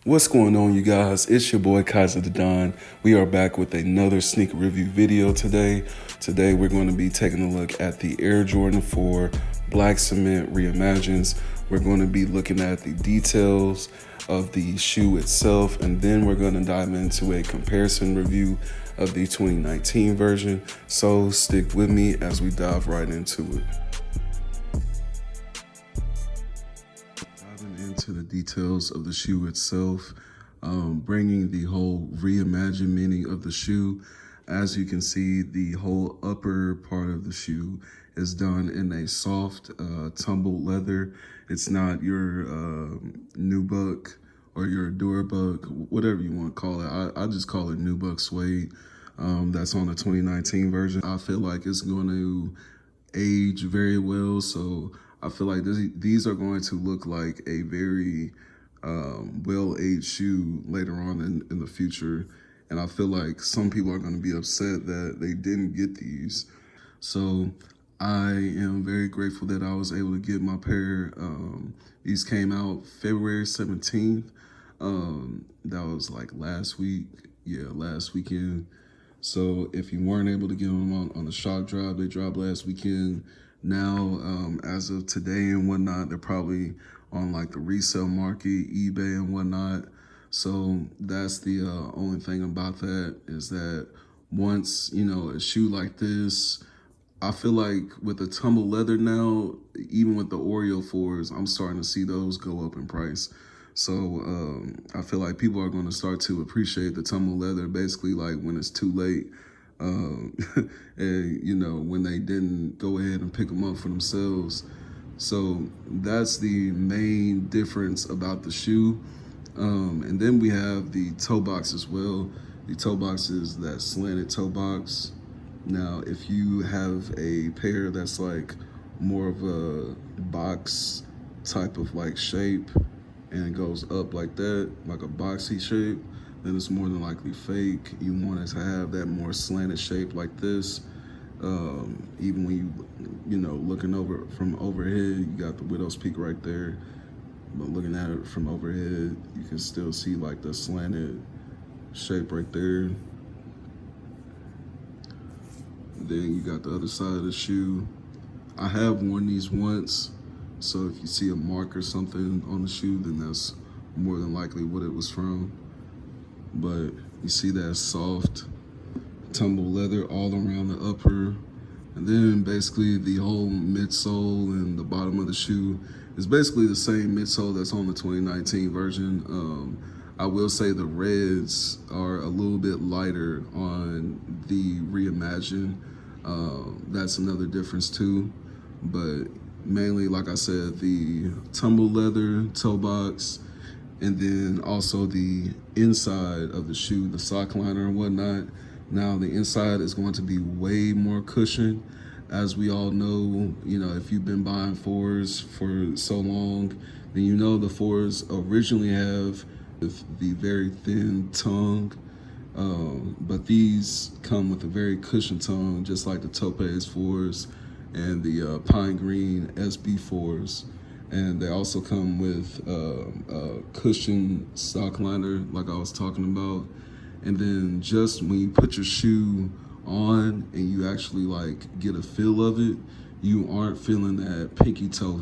What's going on, you guys? It's your boy Kaiser the Don. We are back with another sneaker review video today. Today we're going to be taking a look at the Air Jordan 4 Black Cement Reimagines. We're going to be looking at the details of the shoe itself, and then we're going to dive into a comparison review of the 2019 version. So stick with me as we dive right into it. Into the details of the shoe itself, bringing the whole reimagined meaning of the shoe. As you can see, the whole upper part of the shoe is done in a soft tumbled leather. It's not your nubuck or your Durabuck, whatever you want to call it. I just call it nubuck suede. That's on the 2019 version. I feel like it's going to age very well, so I feel like these are going to look like a very well-aged shoe later on in the future. And I feel like some people are going to be upset that they didn't get these. So I am very grateful that I was able to get my pair. These came out February 17th. That was like last week. Yeah, last weekend. So if you weren't able to get them on the shock drop, they dropped last weekend. Now, as of today and whatnot, they're probably on like the resale market, eBay and whatnot. So that's the only thing about that is that once, you know, a shoe like this, I feel like with the tumble leather now, even with the Oreo 4s, I'm starting to see those go up in price. So I feel like people are going to start to appreciate the tumble leather, basically like when it's too late. And, you know, when they didn't go ahead and pick them up for themselves. So that's the main difference about the shoe. And then we have the toe box as well. The toe box is that slanted toe box. Now, if you have a pair that's like more of a box type of like shape and it goes up like that, like a boxy shape, then it's more than likely fake. You want it to have that more slanted shape like this. Even when you know, looking over from overhead, you got the widow's peak right there. But looking at it from overhead, you can still see like the slanted shape right there. Then you got the other side of the shoe. I have worn these once, so if you see a mark or something on the shoe, then that's more than likely what it was from. But you see that soft tumble leather all around the upper, and then basically the whole midsole and the bottom of the shoe is basically the same midsole that's on the 2019 version. I will say the reds are a little bit lighter on the Reimagine. That's another difference too, but mainly, like I said, the tumble leather toe box, and then also the inside of the shoe, the sock liner and whatnot. Now the inside is going to be way more cushion. As we all know, you know, if you've been buying 4s for so long, then you know the 4s originally have the very thin tongue, but these come with a very cushioned tongue, just like the Topaz 4s and the Pine Green SB 4s. And they also come with a cushion sock liner, like I was talking about. And then just when you put your shoe on and you actually like get a feel of it, you aren't feeling that pinky toe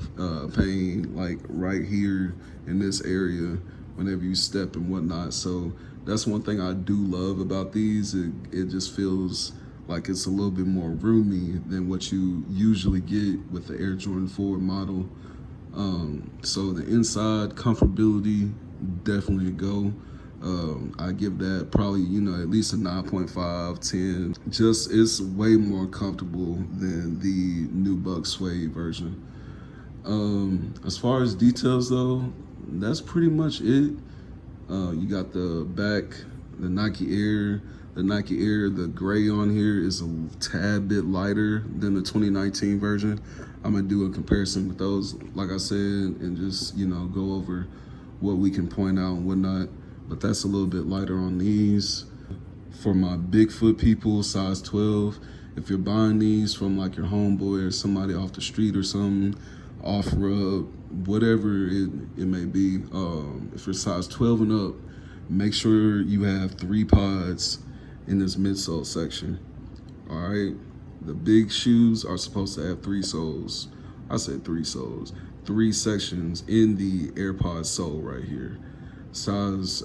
pain like right here in this area whenever you step and whatnot. So that's one thing I do love about these. It just feels like it's a little bit more roomy than what you usually get with the Air Jordan 4 model. So the inside comfortability, definitely a go. I give that probably, you know, at least a 9.5, 10. Just, it's way more comfortable than the nubuck suede version. As far as details though, that's pretty much it. You got the back, the Nike Air. The Nike Air, the gray on here is a tad bit lighter than the 2019 version. I'm gonna do a comparison with those, like I said, and just, you know, go over what we can point out and whatnot. But that's a little bit lighter on these. For my Bigfoot people, size 12, if you're buying these from like your homeboy or somebody off the street or something, off rub, whatever it may be. If you're size 12 and up, make sure you have 3 pods in this midsole section. All right, the big shoes are supposed to have 3 soles. I said 3 soles, 3 sections in the AirPod sole right here. Sizes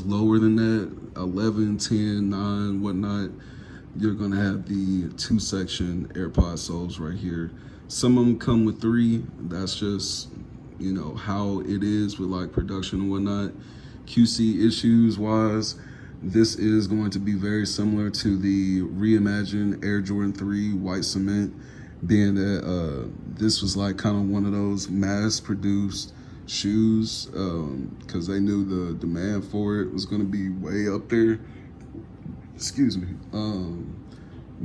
lower than that, 11, 10, 9, whatnot, you're gonna have the 2-section AirPod soles right here. Some of them come with 3. That's just, you know, how it is with like production and whatnot. QC issues wise, this is going to be very similar to the Reimagined Air Jordan 3 white cement, being that this was like kind of one of those mass produced shoes, because they knew the demand for it was going to be way up there. Excuse me.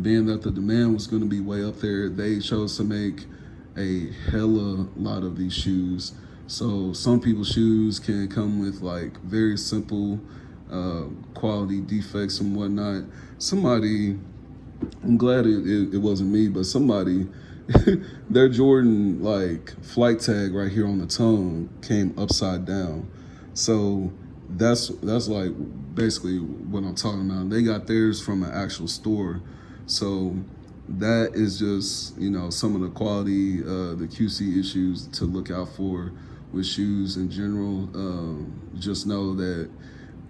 Being that the demand was going to be way up there, they chose to make a hella lot of these shoes. So some people's shoes can come with like very simple quality defects and whatnot. Somebody, I'm glad it wasn't me, but somebody, their Jordan like flight tag right here on the tongue came upside down. So that's like basically what I'm talking about. They got theirs from an actual store. So that is just, you know, some of the quality, the QC issues to look out for with shoes in general. Just know that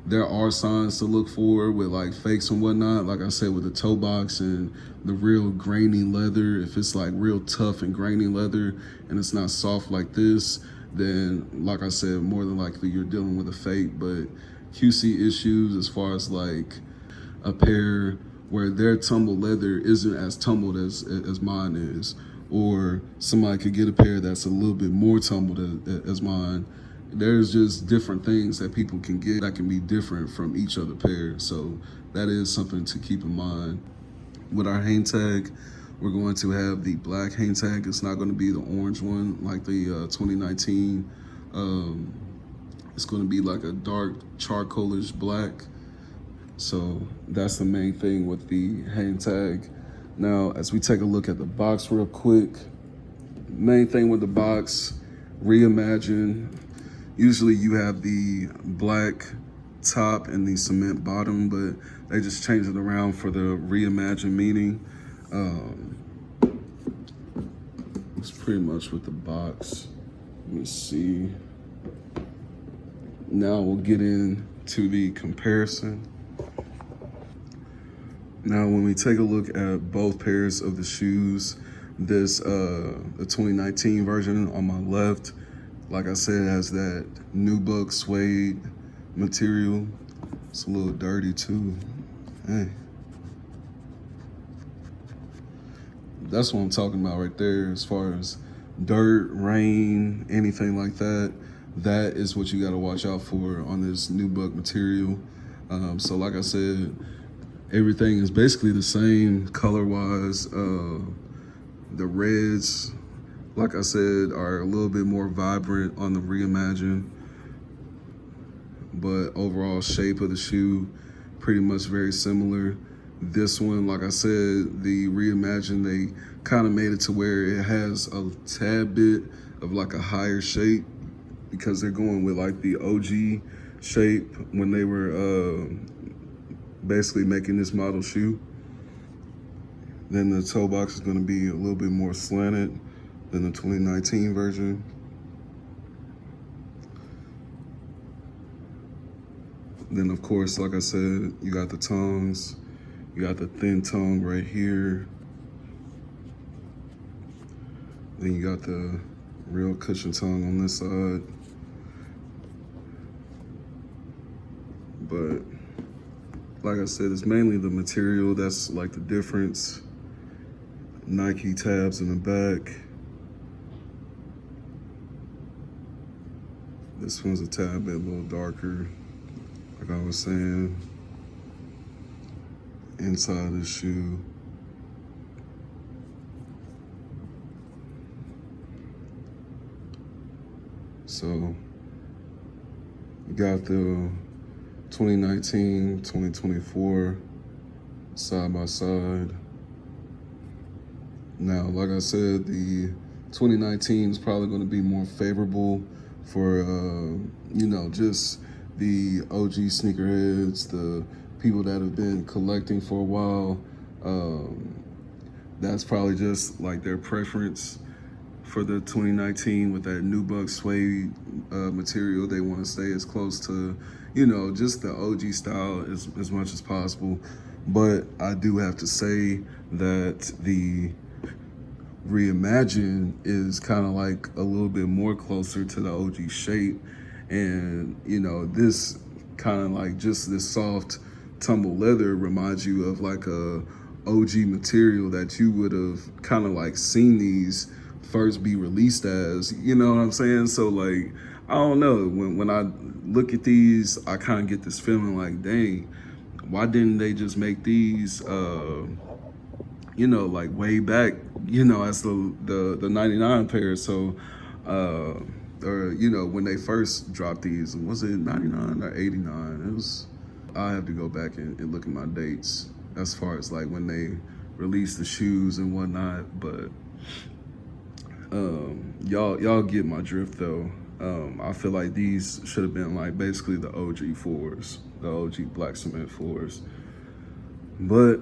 there are signs to look for with like fakes and whatnot. Like I said, with the toe box and the real grainy leather, if it's like real tough and grainy leather and it's not soft like this, then like I said, more than likely you're dealing with a fake. But QC issues as far as like a pair where their tumbled leather isn't as tumbled as mine is, or somebody could get a pair that's a little bit more tumbled as mine. There's just different things that people can get that can be different from each other pair. So that is something to keep in mind. With our hang tag, we're going to have the black hang tag. It's not going to be the orange one like the 2019. It's going to be like a dark charcoalish black. So that's the main thing with the hang tag. Now, as we take a look at the box real quick, main thing with the box, Reimagined. Usually you have the black top and the cement bottom, but they just changed it around for the Reimagined meaning. It's pretty much with the box. Let me see. Now we'll get into the comparison. Now, when we take a look at both pairs of the shoes, this the 2019 version on my left, like I said, has that nubuck suede material. It's a little dirty too. Hey, that's what I'm talking about right there. As far as dirt, rain, anything like that, that is what you got to watch out for on this nubuck material. So like I said, everything is basically the same color-wise. The reds, like I said, are a little bit more vibrant on the Reimagined, but overall shape of the shoe, pretty much very similar. This one, like I said, the Reimagined, they kind of made it to where it has a tad bit of like a higher shape because they're going with like the OG shape when they were basically making this model shoe. Then the toe box is going to be a little bit more slanted than the 2019 version. Then of course, like I said, you got the tongues. You got the thin tongue right here. Then you got the real cushion tongue on this side. But like I said, it's mainly the material that's like the difference. Nike tabs in the back. This one's a tad bit a little darker, like I was saying. Inside the shoe. So you got the 2019, 2024 side by side. Now, like I said, the 2019 is probably going to be more favorable for, you know, just the OG sneakerheads, the people that have been collecting for a while. That's probably just like their preference for the 2019 with that nubuck suede material. They want to stay as close to, you know, just the OG style as much as possible. But I do have to say that the Reimagined is kind of like a little bit more closer to the OG shape. And, you know, this kind of like just this soft tumble leather reminds you of like a OG material that you would have kind of like seen these first be released as, you know what I'm saying? So like, I don't know, when I look at these, I kind of get this feeling like, dang, why didn't they just make these, you know, like way back, you know, as the 99 pair. So, or, you know, when they first dropped these, was it 99 or 89? It was, I have to go back and look at my dates as far as like when they released the shoes and whatnot. But y'all get my drift though. I feel like these should have been like basically the OG fours, the OG black cement fours. But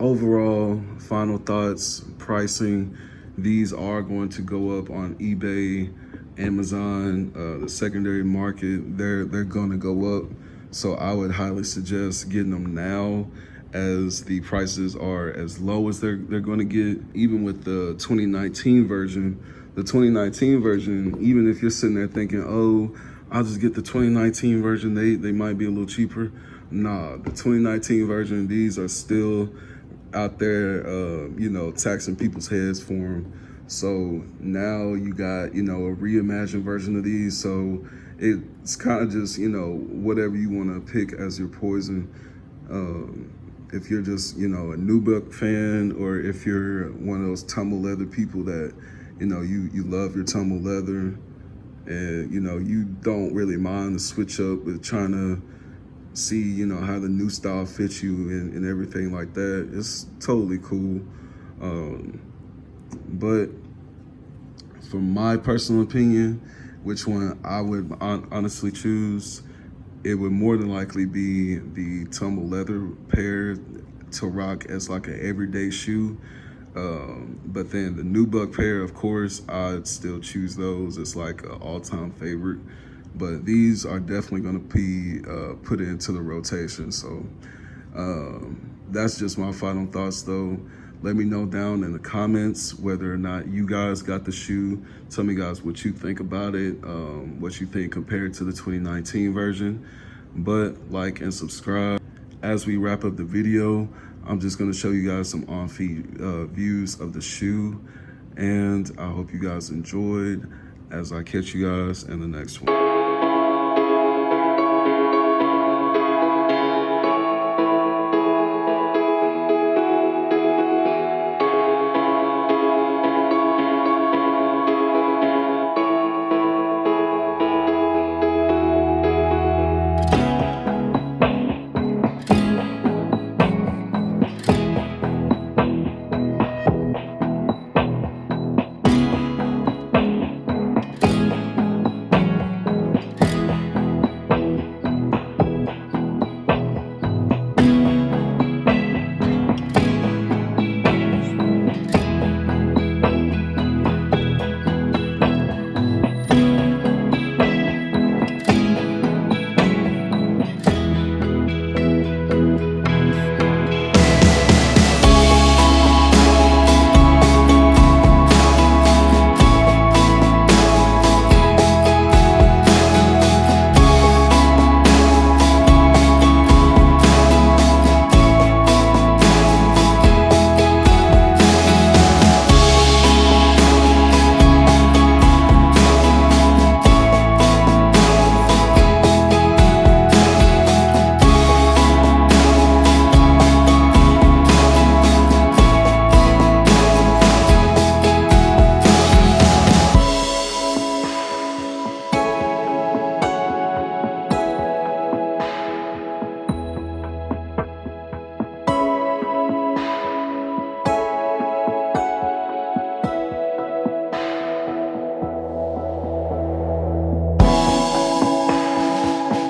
overall, final thoughts, pricing, these are going to go up on eBay, Amazon, the secondary market. They're going to go up. So I would highly suggest getting them now, as the prices are as low as they're going to get. Even with the 2019 version, even if you're sitting there thinking, oh, I'll just get the 2019 version, they might be a little cheaper. Nah, the 2019 version, these are still out there, you know, taxing people's heads for them. So now you got, you know, a reimagined version of these. So it's kind of just, you know, whatever you want to pick as your poison. If you're just, you know, a nubuck fan, or if you're one of those tumble leather people that, you know, you love your tumble leather, and, you know, you don't really mind the switch up with trying to see, you know, how the new style fits you and everything like that. It's totally cool. But from my personal opinion, which one I would honestly choose, it would more than likely be the tumble leather pair to rock as like an everyday shoe. But then the nubuck pair, of course, I'd still choose those. It's like an all-time favorite. But these are definitely going to be put into the rotation. So that's just my final thoughts, though. Let me know down in the comments whether or not you guys got the shoe. Tell me, guys, what you think about it, what you think compared to the 2019 version. But like and subscribe. As we wrap up the video, I'm just going to show you guys some on-feet views of the shoe. And I hope you guys enjoyed, as I catch you guys in the next one.